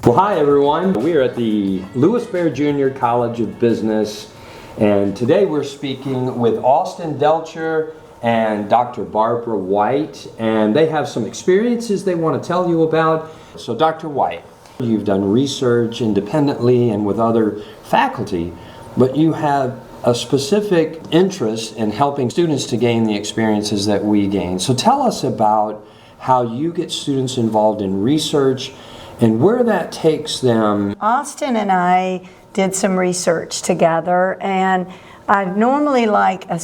Well, hi everyone. We are at the Lewis Bear Jr. College of Business, and today we're speaking with Austin Delcher and Dr. Barbara White, and they have some experiences they want to tell you about. So Dr. White, you've done research independently and with other faculty, but you have a specific interest in helping students to gain the experiences that we gain. So tell us about how you get students involved in research and where that takes them. Austin and I did some research together, and I normally like a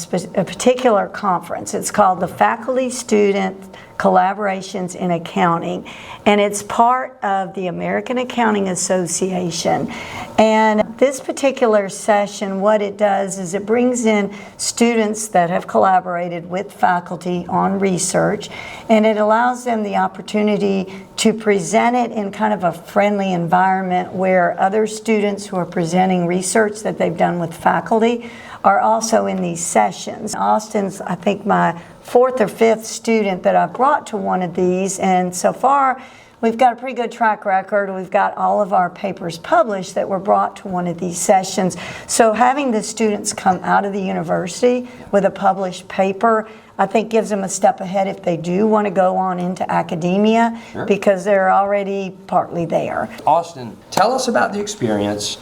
particular conference. It's called the Faculty Student Collaborations in Accounting, and it's part of the American Accounting Association. And this particular session, what it does is it brings in students that have collaborated with faculty on research, and it allows them the opportunity to present it in kind of a friendly environment where other students who are presenting research that they've done with faculty are also in these sessions. Austin's, I think, my fourth or fifth student that I've brought to one of these, and so far we've got a pretty good track record. We've got all of our papers published that were brought to one of these sessions. So having the students come out of the university with a published paper, I think gives them a step ahead if they do want to go on into academia, sure, because they're already partly there. Austin, tell us about the experience.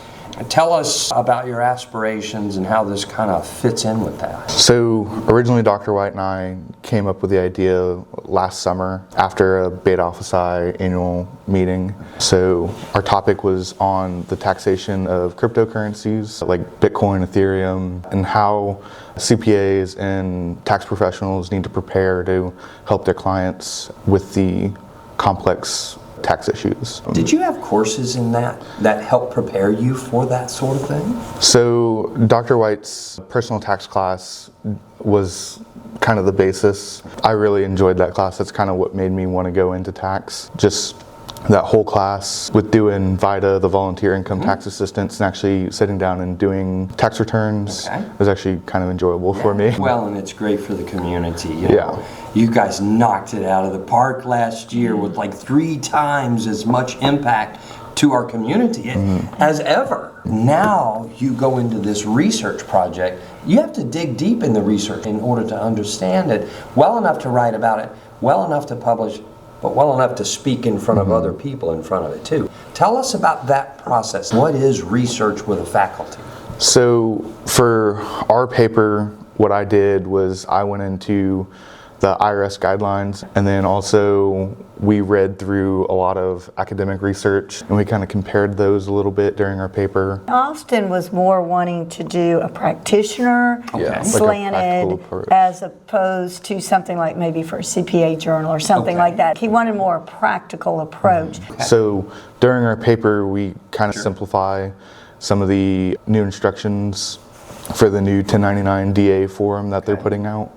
Tell us about your aspirations and how this kind of fits in with that. So originally Dr. White and I came up with the idea last summer after a Beta Alpha Psi annual meeting. So our topic was on the taxation of cryptocurrencies like Bitcoin, Ethereum, and how CPAs and tax professionals need to prepare to help their clients with the complex tax issues. Did you have courses in that help prepare you for that sort of thing? So Dr. White's personal tax class was kind of the basis. I really enjoyed that class. That's kind of what made me want to go into tax. Just that whole class with doing VITA, the volunteer income tax assistance, and actually sitting down and doing tax returns was actually kind of enjoyable for me. Well, and it's great for the community. You know? You guys knocked it out of the park last year with like 3 times as much impact to our community as ever. Now you go into this research project. You have to dig deep in the research in order to understand it well enough to write about it, well enough to publish, but well enough to speak in front of other people in front of it too. Tell us about that process. What is research with a faculty? So for our paper, what I did was I went into the IRS guidelines, and then also we read through a lot of academic research, and we kind of compared those a little bit during our paper. Austin was more wanting to do a practitioner slanted, like as opposed to something like maybe for a CPA journal or something like that. He wanted more a practical approach. So during our paper, we kind of simplify some of the new instructions for the new 1099 DA form that they're putting out.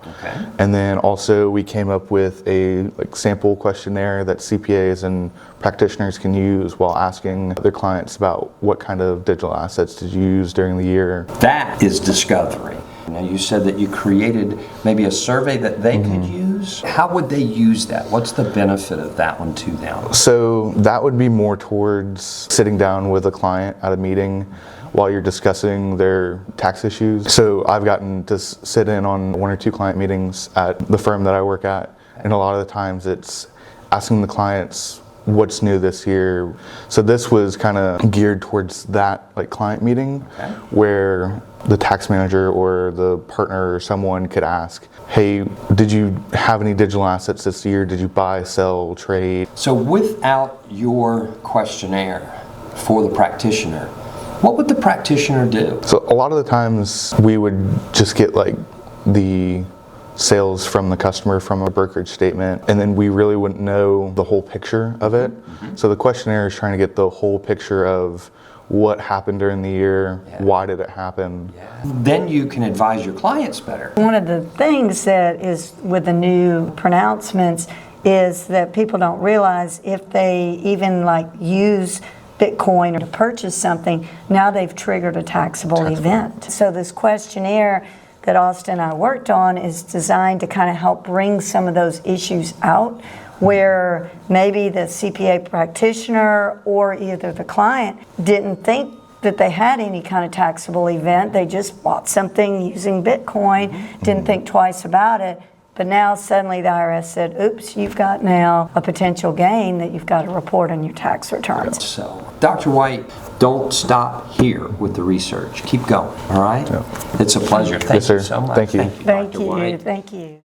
And then also we came up with a sample questionnaire that CPAs and practitioners can use while asking their clients about what kind of digital assets did you use during the year. That is discovery. Now you said that you created maybe a survey that they could use. How would they use that? What's the benefit of that one to them? So that would be more towards sitting down with a client at a meeting while you're discussing their tax issues. So I've gotten to sit in on 1 or 2 client meetings at the firm that I work at, and a lot of the times it's asking the clients what's new this year. So this was kind of geared towards that client meeting where the tax manager or the partner or someone could ask, hey, did you have any digital assets this year? Did you buy, sell, trade? So without your questionnaire for the practitioner, what would the practitioner do? So a lot of the times we would just get the sales from the customer from a brokerage statement, and then we really wouldn't know the whole picture of it. So the questionnaire is trying to get the whole picture of what happened during the year, why did it happen. Then you can advise your clients better. One of the things that is with the new pronouncements is that people don't realize if they even use Bitcoin to purchase something, now they've triggered a taxable event. So this questionnaire that Austin and I worked on is designed to kind of help bring some of those issues out, where maybe the CPA practitioner or either the client didn't think that they had any kind of taxable event. They just bought something using Bitcoin, didn't think twice about it. But now suddenly the IRS said, oops, you've got now a potential gain that you've got to report on your tax returns. So, Dr. White, don't stop here with the research. Keep going, all right? It's a pleasure. Thank Yes, sir. you so much. Thank you. Thank you, Thank Dr. you. White. Thank you.